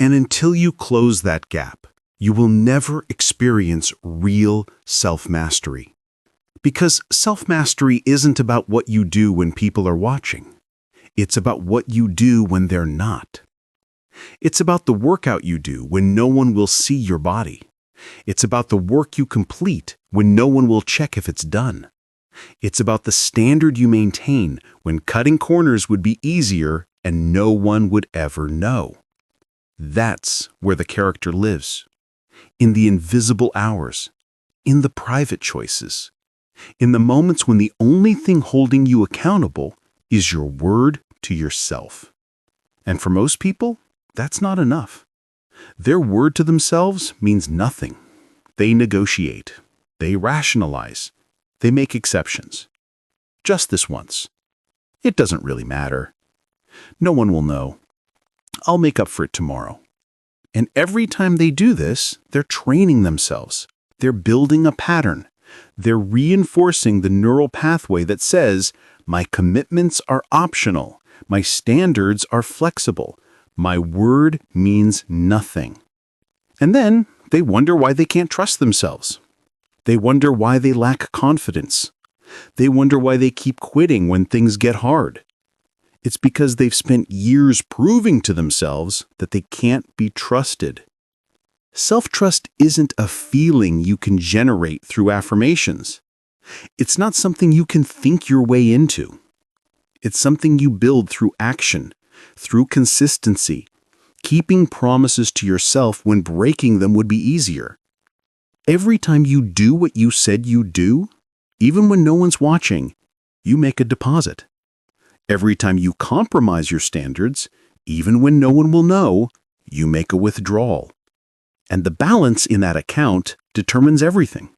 And until you close that gap, you will never experience real self-mastery. Because self-mastery isn't about what you do when people are watching. It's about what you do when they're not. It's about the workout you do when no one will see your body. It's about the work you complete when no one will check if it's done. It's about the standard you maintain when cutting corners would be easier and no one would ever know. That's where the character lives. In the invisible hours, in the private choices, in the moments when the only thing holding you accountable is your word to yourself. And for most people, that's not enough. Their word to themselves means nothing. They negotiate. They rationalize. They make exceptions. Just this once. It doesn't really matter. No one will know. I'll make up for it tomorrow. And every time they do this, they're training themselves. They're building a pattern. They're reinforcing the neural pathway that says, my commitments are optional. My standards are flexible. My word means nothing. And then they wonder why they can't trust themselves. They wonder why they lack confidence. They wonder why they keep quitting when things get hard. It's because they've spent years proving to themselves that they can't be trusted. Self-trust isn't a feeling you can generate through affirmations. It's not something you can think your way into. It's something you build through action, through consistency, keeping promises to yourself when breaking them would be easier. Every time you do what you said you'd do, even when no one's watching, you make a deposit. Every time you compromise your standards, even when no one will know, you make a withdrawal. And the balance in that account determines everything.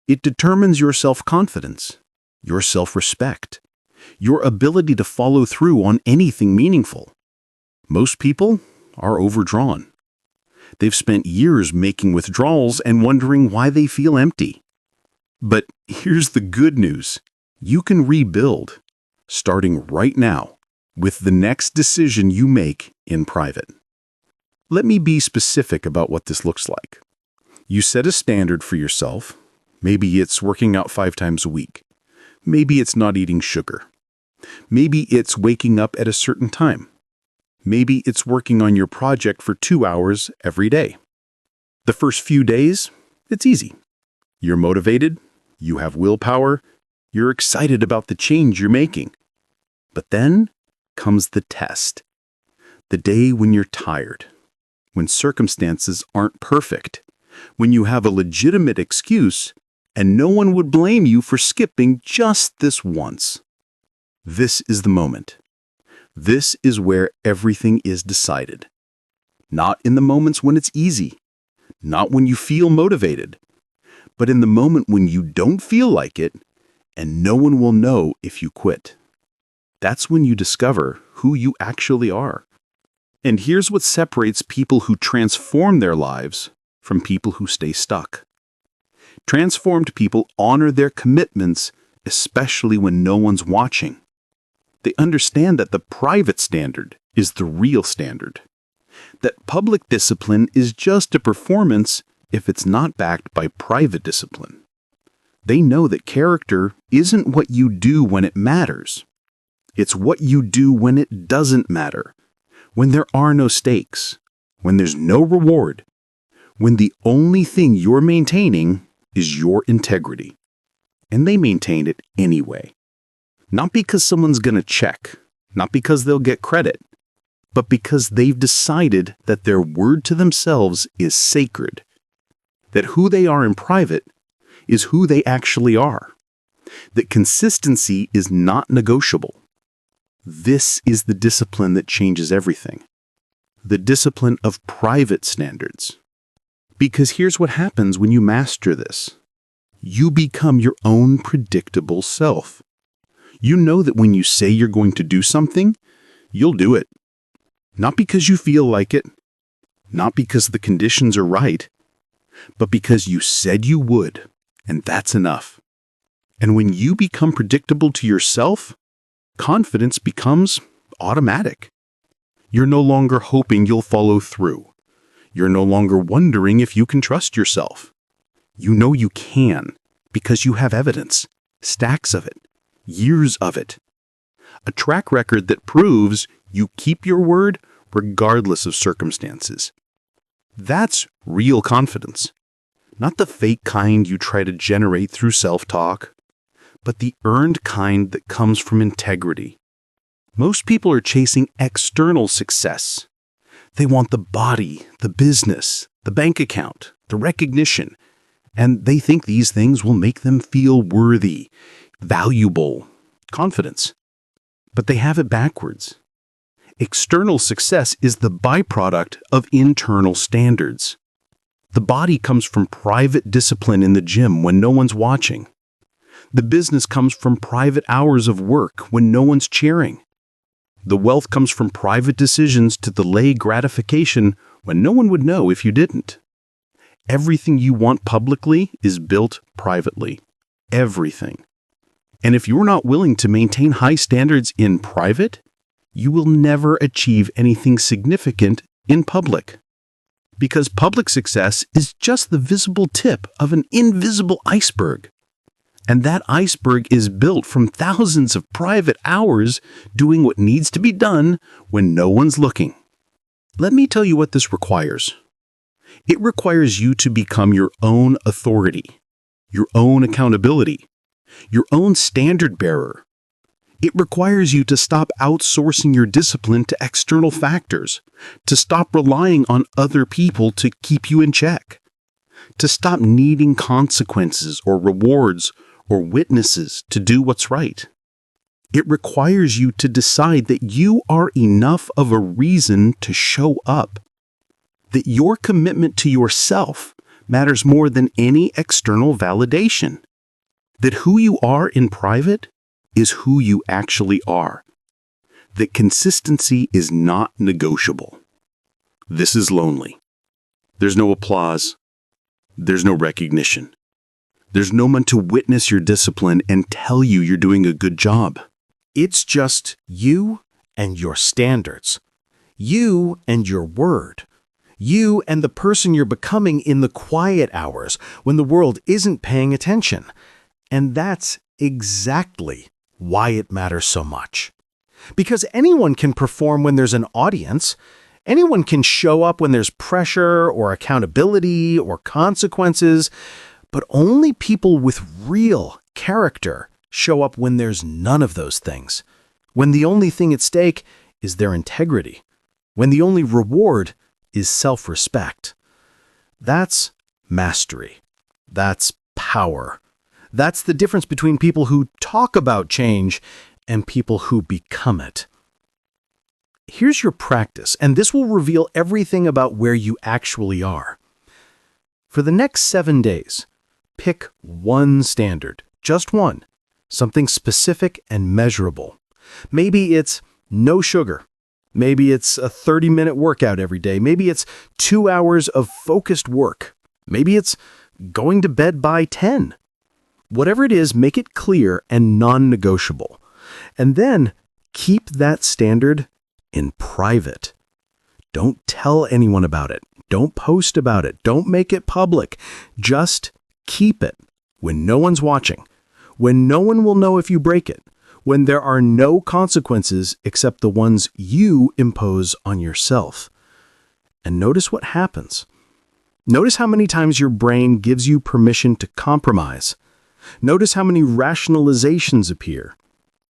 It determines your self-confidence, your self-respect, your ability to follow through on anything meaningful. Most people are overdrawn. They've spent years making withdrawals and wondering why they feel empty. But here's the good news. You can rebuild, starting right now, with the next decision you make in private. Let me be specific about what this looks like. You set a standard for yourself. Maybe it's working out 5 times a week. Maybe it's not eating sugar. Maybe it's waking up at a certain time. Maybe it's working on your project for 2 hours every day. The first few days, it's easy. You're motivated, you have willpower, you're excited about the change you're making. But then comes the test. The day when you're tired, when circumstances aren't perfect, when you have a legitimate excuse and no one would blame you for skipping just this once. This is the moment. This is where everything is decided. Not in the moments when it's easy, not when you feel motivated, but in the moment when you don't feel like it and no one will know if you quit. That's when you discover who you actually are. And here's what separates people who transform their lives from people who stay stuck. Transformed people honor their commitments, especially when no one's watching. They understand that the private standard is the real standard. That public discipline is just a performance if it's not backed by private discipline. They know that character isn't what you do when it matters. It's what you do when it doesn't matter, when there are no stakes, when there's no reward, when the only thing you're maintaining is your integrity. And they maintain it anyway. Not because someone's going to check, not because they'll get credit, but because they've decided that their word to themselves is sacred, that who they are in private is who they actually are, that consistency is not negotiable. This is the discipline that changes everything, the discipline of private standards. Because here's what happens when you master this. You become your own predictable self. You know that when you say you're going to do something, you'll do it. Not because you feel like it, not because the conditions are right, but because you said you would, and that's enough. And when you become predictable to yourself, confidence becomes automatic. You're no longer hoping you'll follow through. You're no longer wondering if you can trust yourself. You know you can because you have evidence, stacks of it, years of it. A track record that proves you keep your word regardless of circumstances. That's real confidence. Not the fake kind you try to generate through self-talk, but the earned kind that comes from integrity. Most people are chasing external success. They want the body, the business, the bank account, the recognition, and they think these things will make them feel worthy, valuable, confidence. But they have it backwards. External success is the byproduct of internal standards. The body comes from private discipline in the gym when no one's watching. The business comes from private hours of work when no one's cheering. The wealth comes from private decisions to delay gratification when no one would know if you didn't. Everything you want publicly is built privately. Everything. And if you're not willing to maintain high standards in private, you will never achieve anything significant in public. Because public success is just the visible tip of an invisible iceberg. And that iceberg is built from thousands of private hours doing what needs to be done when no one's looking. Let me tell you what this requires. It requires you to become your own authority, your own accountability, your own standard bearer. It requires you to stop outsourcing your discipline to external factors, to stop relying on other people to keep you in check, to stop needing consequences or rewards or witnesses to do what's right. It requires you to decide that you are enough of a reason to show up, that your commitment to yourself matters more than any external validation, that who you are in private is who you actually are, that consistency is not negotiable. This is lonely. There's no applause. There's no recognition. There's no one to witness your discipline and tell you you're doing a good job. It's just you and your standards, you and your word, you and the person you're becoming in the quiet hours when the world isn't paying attention. And that's exactly why it matters so much. Because anyone can perform when there's an audience. Anyone can show up when there's pressure or accountability or consequences. But only people with real character show up when there's none of those things. When the only thing at stake is their integrity. When the only reward is self-respect. That's mastery. That's power. That's the difference between people who talk about change and people who become it. Here's your practice, and this will reveal everything about where you actually are. For the next 7 days, pick one standard, just one, something specific and measurable. Maybe it's no sugar. Maybe it's a 30-minute workout every day. Maybe it's 2 hours of focused work. Maybe it's going to bed by 10. Whatever it is, make it clear and non-negotiable. And then keep that standard in private. Don't tell anyone about it. Don't post about it. Don't make it public. Just keep it when no one's watching, when no one will know if you break it, when there are no consequences except the ones you impose on yourself. And notice what happens. Notice how many times your brain gives you permission to compromise. Notice how many rationalizations appear.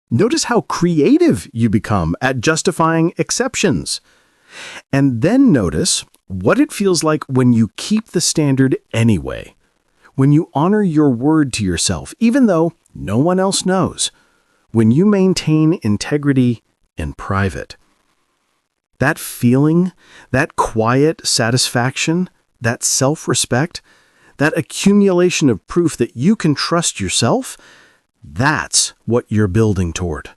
Notice how creative you become at justifying exceptions. And then notice what it feels like when you keep the standard anyway. When you honor your word to yourself, even though no one else knows. When you maintain integrity in private. That feeling, that quiet satisfaction, that self-respect, that accumulation of proof that you can trust yourself, that's what you're building toward.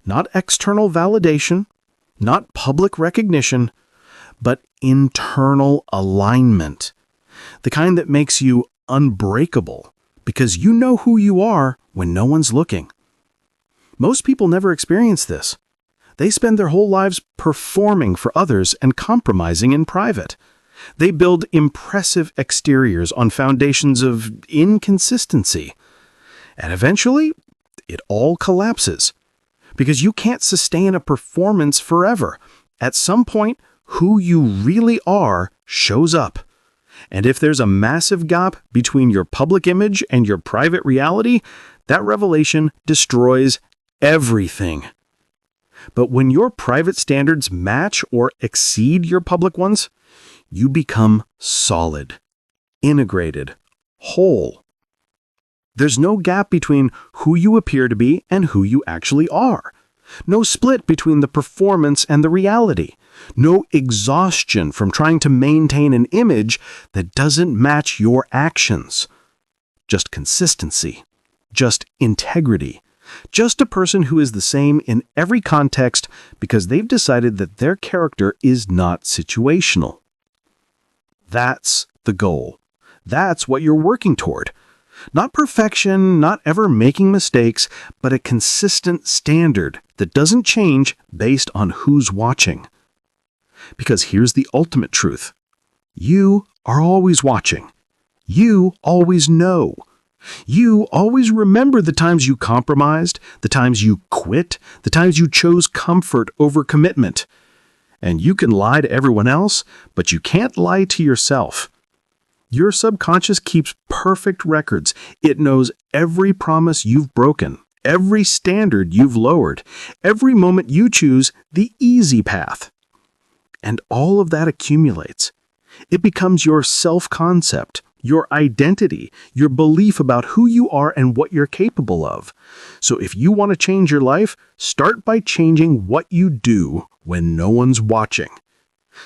Not external validation, not public recognition, but internal alignment. The kind that makes you unbreakable because you know who you are when no one's looking. Most people never experience this. They spend their whole lives performing for others and compromising in private. They build impressive exteriors on foundations of inconsistency. And eventually, it all collapses. Because you can't sustain a performance forever. At some point, who you really are shows up. And if there's a massive gap between your public image and your private reality, that revelation destroys everything. But when your private standards match or exceed your public ones, you become solid, integrated, whole. There's no gap between who you appear to be and who you actually are. No split between the performance and the reality. No exhaustion from trying to maintain an image that doesn't match your actions. Just consistency. Just integrity. Just a person who is the same in every context because they've decided that their character is not situational. That's the goal. That's what you're working toward. Not perfection, not ever making mistakes, but a consistent standard that doesn't change based on who's watching. Because here's the ultimate truth. You are always watching. You always know. You always remember the times you compromised, the times you quit, the times you chose comfort over commitment. And you can lie to everyone else, but you can't lie to yourself. Your subconscious keeps perfect records. It knows every promise you've broken, every standard you've lowered, every moment you choose the easy path. And all of that accumulates. It becomes your self-concept, your identity, your belief about who you are and what you're capable of. So if you want to change your life, start by changing what you do when no one's watching.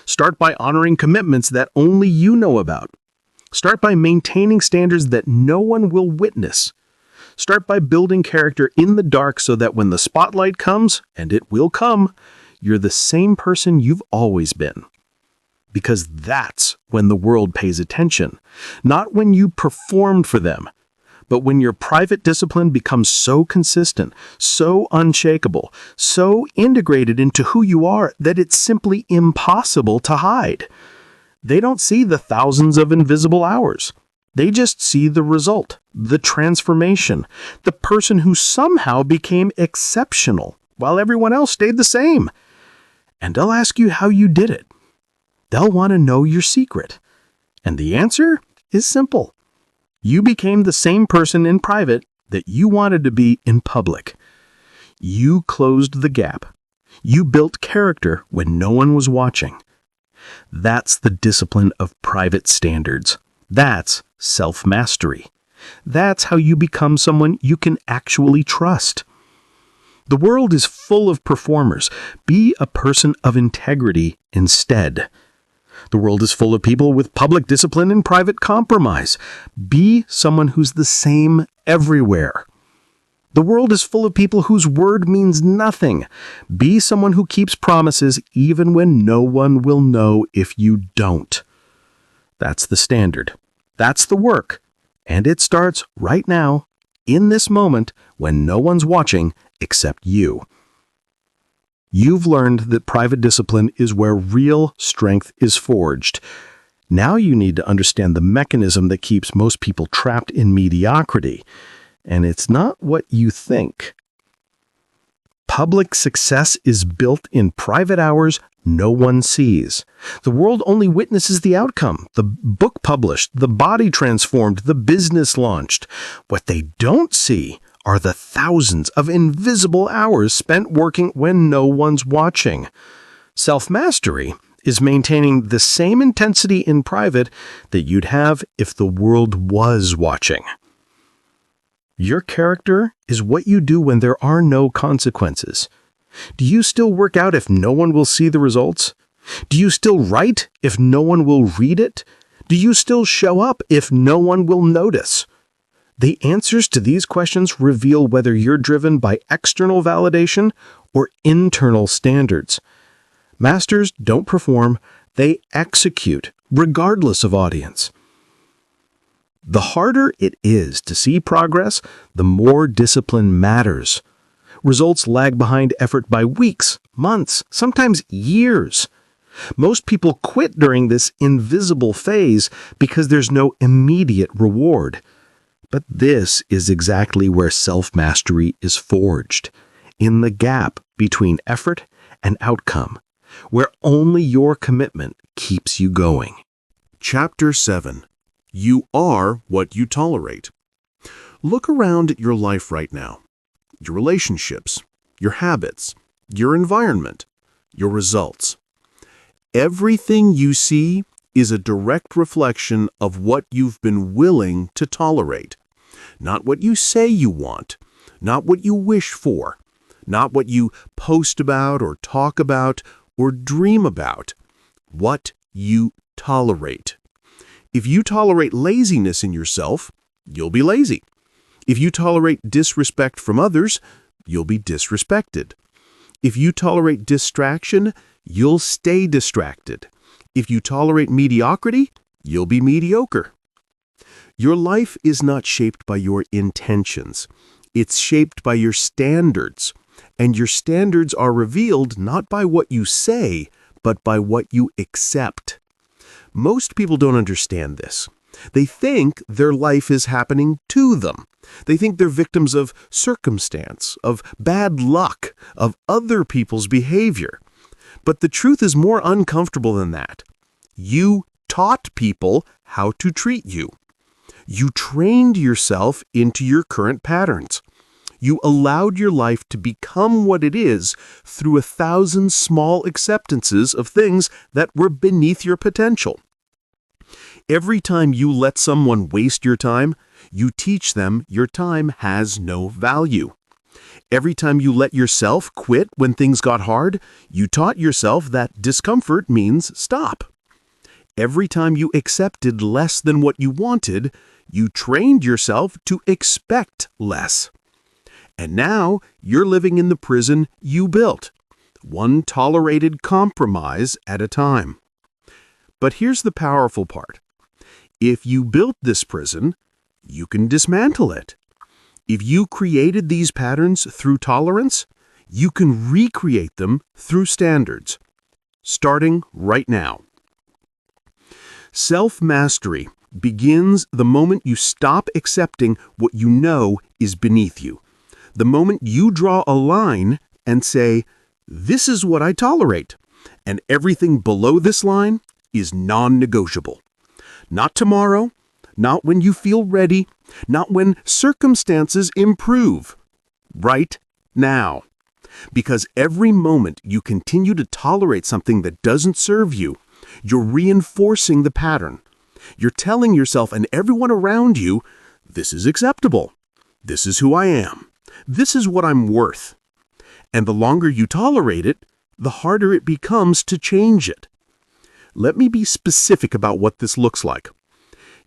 Start by honoring commitments that only you know about. Start by maintaining standards that no one will witness. Start by building character in the dark so that when the spotlight comes, and it will come, you're the same person you've always been. Because that's when the world pays attention. Not when you performed for them, but when your private discipline becomes so consistent, so unshakable, so integrated into who you are that it's simply impossible to hide. They don't see the thousands of invisible hours. They just see the result, the transformation, the person who somehow became exceptional while everyone else stayed the same. And they'll ask you how you did it. They'll want to know your secret. And the answer is simple. You became the same person in private that you wanted to be in public. You closed the gap. You built character when no one was watching. That's the discipline of private standards. That's self-mastery. That's how you become someone you can actually trust. The world is full of performers. Be a person of integrity instead. The world is full of people with public discipline and private compromise. Be someone who's the same everywhere. The world is full of people whose word means nothing. Be someone who keeps promises even when no one will know if you don't. That's the standard. That's the work. And it starts right now, in this moment, when no one's watching except you. You've learned that private discipline is where real strength is forged. Now you need to understand the mechanism that keeps most people trapped in mediocrity. And it's not what you think. Public success is built in private hours no one sees. The world only witnesses the outcome, the book published, the body transformed, the business launched. What they don't see are the thousands of invisible hours spent working when no one's watching. Self-mastery is maintaining the same intensity in private that you'd have if the world was watching. Your character is what you do when there are no consequences. Do you still work out if no one will see the results? Do you still write if no one will read it? Do you still show up if no one will notice? The answers to these questions reveal whether you're driven by external validation or internal standards. Masters don't perform, they execute, regardless of audience. The harder it is to see progress, the more discipline matters. Results lag behind effort by weeks, months, sometimes years. Most people quit during this invisible phase because there's no immediate reward. But this is exactly where self-mastery is forged, in the gap between effort and outcome, where only your commitment keeps you going. Chapter 7. You are what you tolerate. Look around at your life right now. Your relationships, your habits, your environment, your results. Everything you see is a direct reflection of what you've been willing to tolerate. Not what you say you want, not what you wish for, not what you post about or talk about or dream about. What you tolerate. If you tolerate laziness in yourself, you'll be lazy. If you tolerate disrespect from others, you'll be disrespected. If you tolerate distraction, you'll stay distracted. If you tolerate mediocrity, you'll be mediocre. Your life is not shaped by your intentions. It's shaped by your standards. And your standards are revealed not by what you say, but by what you accept. Most people don't understand this. They think their life is happening to them. They think they're victims of circumstance, of bad luck, of other people's behavior. But the truth is more uncomfortable than that. You taught people how to treat you. You trained yourself into your current patterns. You allowed your life to become what it is through 1,000 small acceptances of things that were beneath your potential. Every time you let someone waste your time, you teach them your time has no value. Every time you let yourself quit when things got hard, you taught yourself that discomfort means stop. Every time you accepted less than what you wanted, you trained yourself to expect less. And now you're living in the prison you built, one tolerated compromise at a time. But here's the powerful part. If you built this prison, you can dismantle it. If you created these patterns through tolerance, you can recreate them through standards, starting right now. Self-mastery begins the moment you stop accepting what you know is beneath you. The moment you draw a line and say, "This is what I tolerate," and everything below this line is non-negotiable. Not tomorrow, not when you feel ready, not when circumstances improve. Right now. Because every moment you continue to tolerate something that doesn't serve you, you're reinforcing the pattern. You're telling yourself and everyone around you, this is acceptable. This is who I am. This is what I'm worth. And the longer you tolerate it, the harder it becomes to change it. Let me be specific about what this looks like.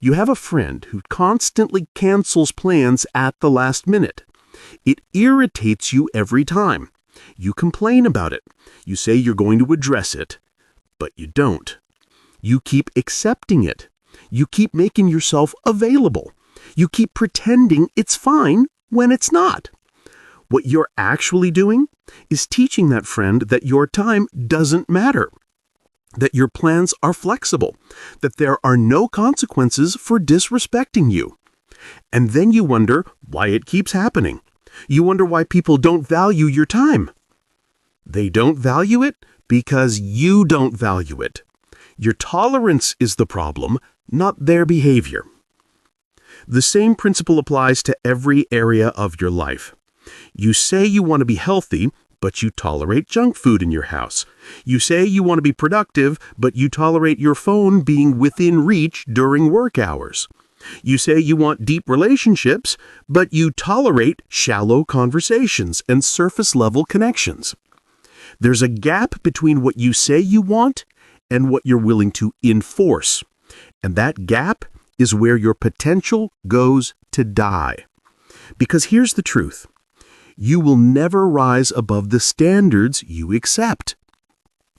You have a friend who constantly cancels plans at the last minute. It irritates you every time. You complain about it. You say you're going to address it, but you don't. You keep accepting it. You keep making yourself available. You keep pretending it's fine when it's not. What you're actually doing is teaching that friend that your time doesn't matter, that your plans are flexible, that there are no consequences for disrespecting you. And then you wonder why it keeps happening. You wonder why people don't value your time. They don't value it because you don't value it. Your tolerance is the problem, not their behavior. The same principle applies to every area of your life. You say you want to be healthy, but you tolerate junk food in your house. You say you want to be productive, but you tolerate your phone being within reach during work hours. You say you want deep relationships, but you tolerate shallow conversations and surface-level connections. There's a gap between what you say you want and what you're willing to enforce. And that gap is where your potential goes to die. Because here's the truth. You will never rise above the standards you accept.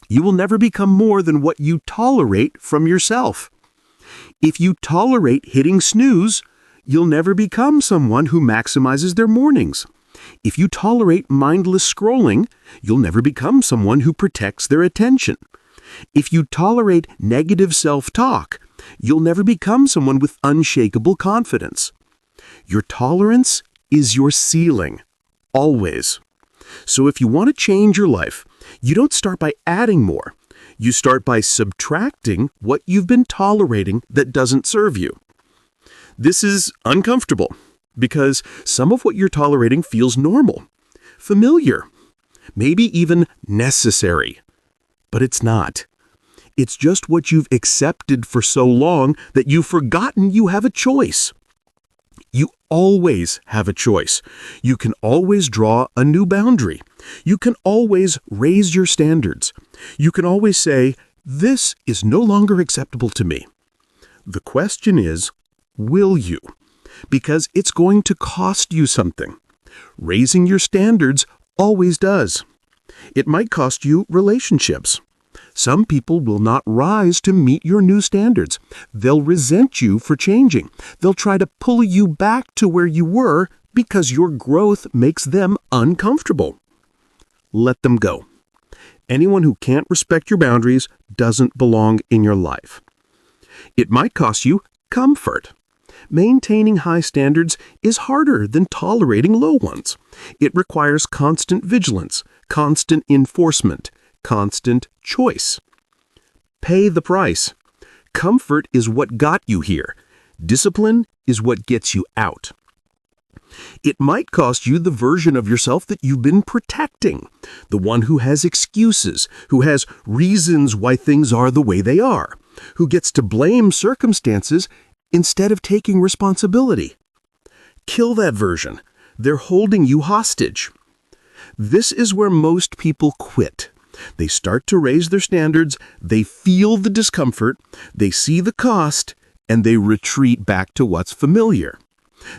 You will never become more than what you tolerate from yourself. If you tolerate hitting snooze, you'll never become someone who maximizes their mornings. If you tolerate mindless scrolling, you'll never become someone who protects their attention. If you tolerate negative self-talk, you'll never become someone with unshakable confidence. Your tolerance is your ceiling, always. So if you want to change your life, you don't start by adding more. You start by subtracting what you've been tolerating that doesn't serve you. This is uncomfortable because some of what you're tolerating feels normal, familiar, maybe even necessary. But it's not. It's just what you've accepted for so long that you've forgotten you have a choice. You always have a choice. You can always draw a new boundary. You can always raise your standards. You can always say, "This is no longer acceptable to me." The question is, will you? Because it's going to cost you something. Raising your standards always does. It might cost you relationships. Some people will not rise to meet your new standards. They'll resent you for changing. They'll try to pull you back to where you were because your growth makes them uncomfortable. Let them go. Anyone who can't respect your boundaries doesn't belong in your life. It might cost you comfort. Maintaining high standards is harder than tolerating low ones. It requires constant vigilance, constant enforcement, constant choice. Pay the price. Comfort is what got you here. Discipline is what gets you out. It might cost you the version of yourself that you've been protecting, the one who has excuses, who has reasons why things are the way they are, who gets to blame circumstances instead of taking responsibility. Kill that version. They're holding you hostage. This is where most people quit. They start to raise their standards, they feel the discomfort, they see the cost, and they retreat back to what's familiar.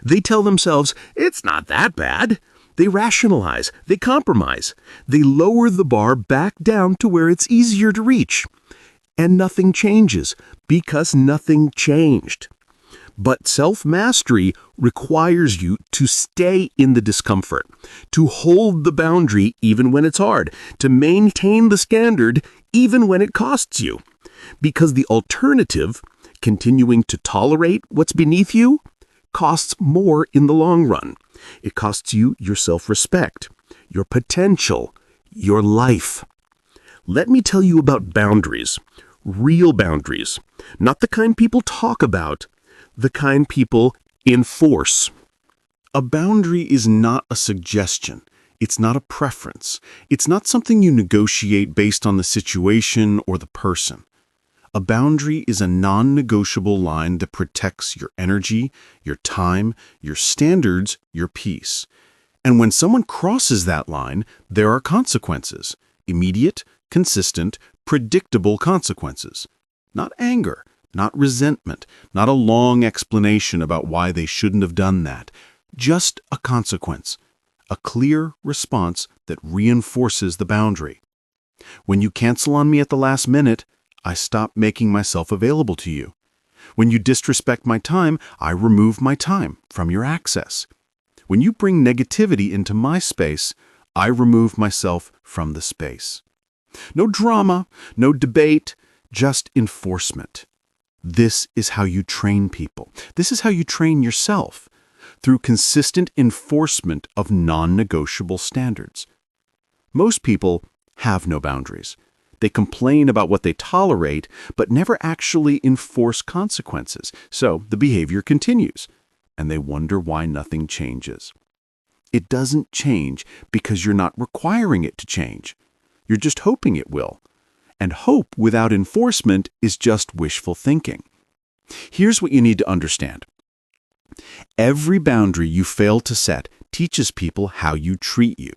They tell themselves, "It's not that bad." They rationalize, they compromise, they lower the bar back down to where it's easier to reach. And nothing changes because nothing changed. But self-mastery requires you to stay in the discomfort, to hold the boundary even when it's hard, to maintain the standard even when it costs you. Because the alternative, continuing to tolerate what's beneath you, costs more in the long run. It costs you your self-respect, your potential, your life. Let me tell you about boundaries, real boundaries, not the kind people talk about, the kind people enforce. A boundary is not a suggestion. It's not a preference. It's not something you negotiate based on the situation or the person. A boundary is a non-negotiable line that protects your energy, your time, your standards, your peace. And when someone crosses that line, there are consequences. Immediate, consistent, predictable consequences. Not anger, not resentment, not a long explanation about why they shouldn't have done that. Just a consequence. A clear response that reinforces the boundary. When you cancel on me at the last minute, I stop making myself available to you. When you disrespect my time, I remove my time from your access. When you bring negativity into my space, I remove myself from the space. No drama, no debate, just enforcement. This is how you train people. This is how you train yourself, through consistent enforcement of non-negotiable standards. Most people have no boundaries. They complain about what they tolerate, but never actually enforce consequences. So the behavior continues, and they wonder why nothing changes. It doesn't change because you're not requiring it to change. You're just hoping it will. And hope without enforcement is just wishful thinking. Here's what you need to understand. Every boundary you fail to set teaches people how you treat you.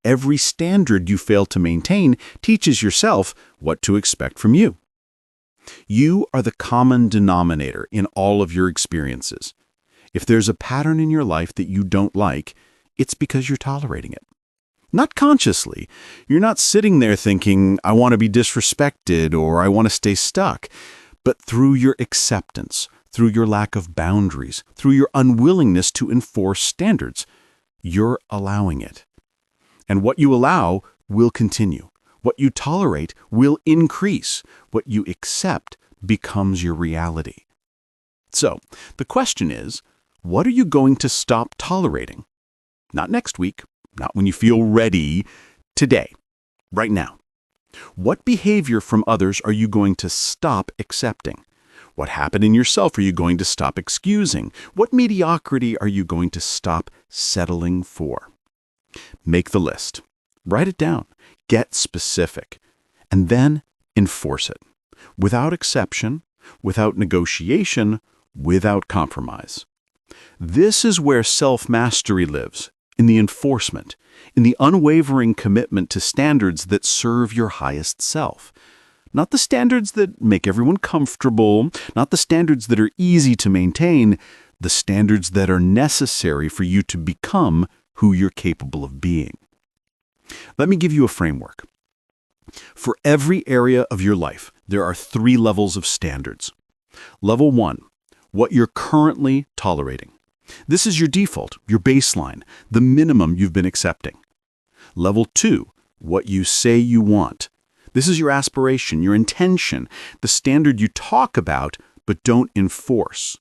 Every standard you fail to maintain teaches yourself what to expect from you. You are the common denominator in all of your experiences. If there's a pattern in your life that you don't like, it's because you're tolerating it. Not consciously. You're not sitting there thinking, I want to be disrespected or I want to stay stuck. But through your acceptance, through your lack of boundaries, through your unwillingness to enforce standards, you're allowing it. And what you allow will continue. What you tolerate will increase. What you accept becomes your reality. So, the question is, what are you going to stop tolerating? Not next week, not when you feel ready, today, right now. What behavior from others are you going to stop accepting? What happened in yourself are you going to stop excusing? What mediocrity are you going to stop settling for? Make the list. Write it down. Get specific. And then enforce it. Without exception, without negotiation, without compromise. This is where self-mastery lives, in the enforcement, in the unwavering commitment to standards that serve your highest self. Not the standards that make everyone comfortable, not the standards that are easy to maintain, the standards that are necessary for you to become who you're capable of being. Let me give you a framework. For every area of your life, there are 3 levels of standards. Level 1, what you're currently tolerating. This is your default, your baseline, the minimum you've been accepting. Level 2, what you say you want. This is your aspiration, your intention, the standard you talk about but don't enforce.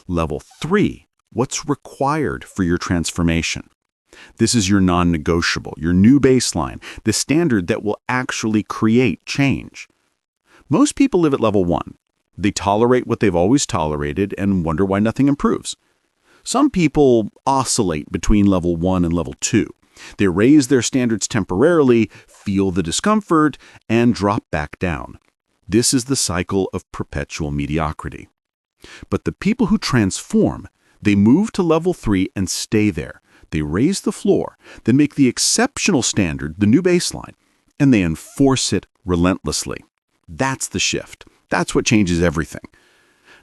Level 3, what's required for your transformation. This is your non-negotiable, your new baseline, the standard that will actually create change. Most people live at level 1. They tolerate what they've always tolerated and wonder why nothing improves. Some people oscillate between level 1 and level 2. They raise their standards temporarily, feel the discomfort, and drop back down. This is the cycle of perpetual mediocrity. But the people who transform, they move to level 3 and stay there. They raise the floor, then make the exceptional standard the new baseline, and they enforce it relentlessly. That's the shift. That's what changes everything.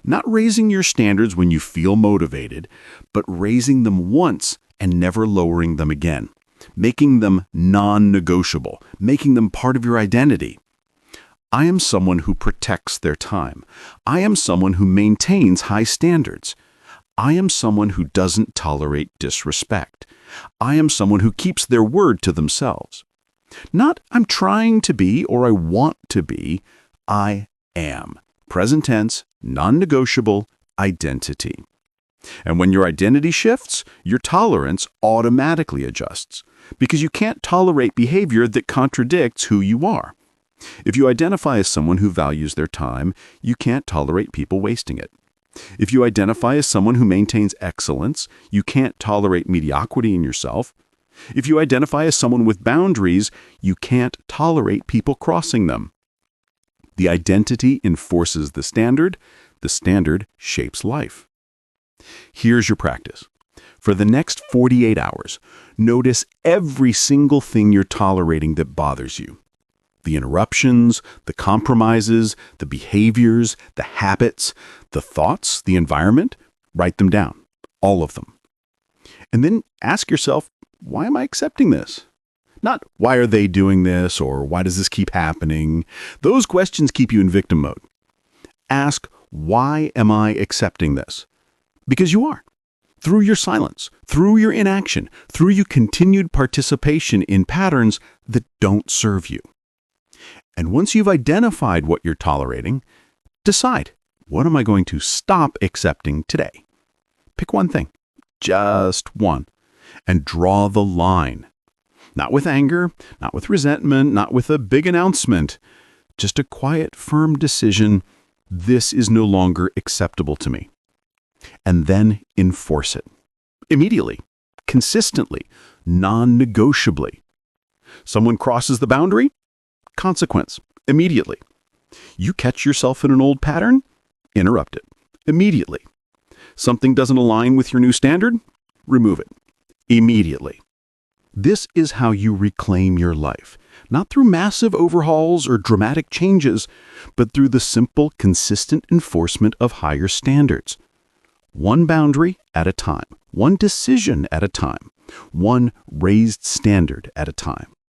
Not raising your standards when you feel motivated, but raising them once and never lowering them again. Making them non-negotiable, making them part of your identity. I am someone who protects their time. I am someone who maintains high standards. I am someone who doesn't tolerate disrespect. I am someone who keeps their word to themselves. Not I'm trying to be or I want to be. I am. Present tense, non-negotiable identity. And when your identity shifts, your tolerance automatically adjusts, because you can't tolerate behavior that contradicts who you are. If you identify as someone who values their time, you can't tolerate people wasting it. If you identify as someone who maintains excellence, you can't tolerate mediocrity in yourself. If you identify as someone with boundaries, you can't tolerate people crossing them. The identity enforces the standard shapes life. Here's your practice. For the next 48 hours, notice every single thing you're tolerating that bothers you. The interruptions, the compromises, the behaviors, the habits, the thoughts, the environment, write them down, all of them. And then ask yourself, why am I accepting this? Not why are they doing this or why does this keep happening? Those questions keep you in victim mode. Ask, why am I accepting this? Because you are. Through your silence, through your inaction, through your continued participation in patterns that don't serve you. And once you've identified what you're tolerating, decide, what am I going to stop accepting today? Pick one thing, just one, and draw the line. Not with anger, not with resentment, not with a big announcement, just a quiet, firm decision, this is no longer acceptable to me. And then enforce it. Immediately, consistently, non-negotiably. Someone crosses the boundary? Consequence, immediately. You catch yourself in an old pattern? Interrupt it, immediately. Something doesn't align with your new standard? Remove it, immediately. This is how you reclaim your life, not through massive overhauls or dramatic changes, but through the simple, consistent enforcement of higher standards. One boundary at a time, one decision at a time, one raised standard at a time.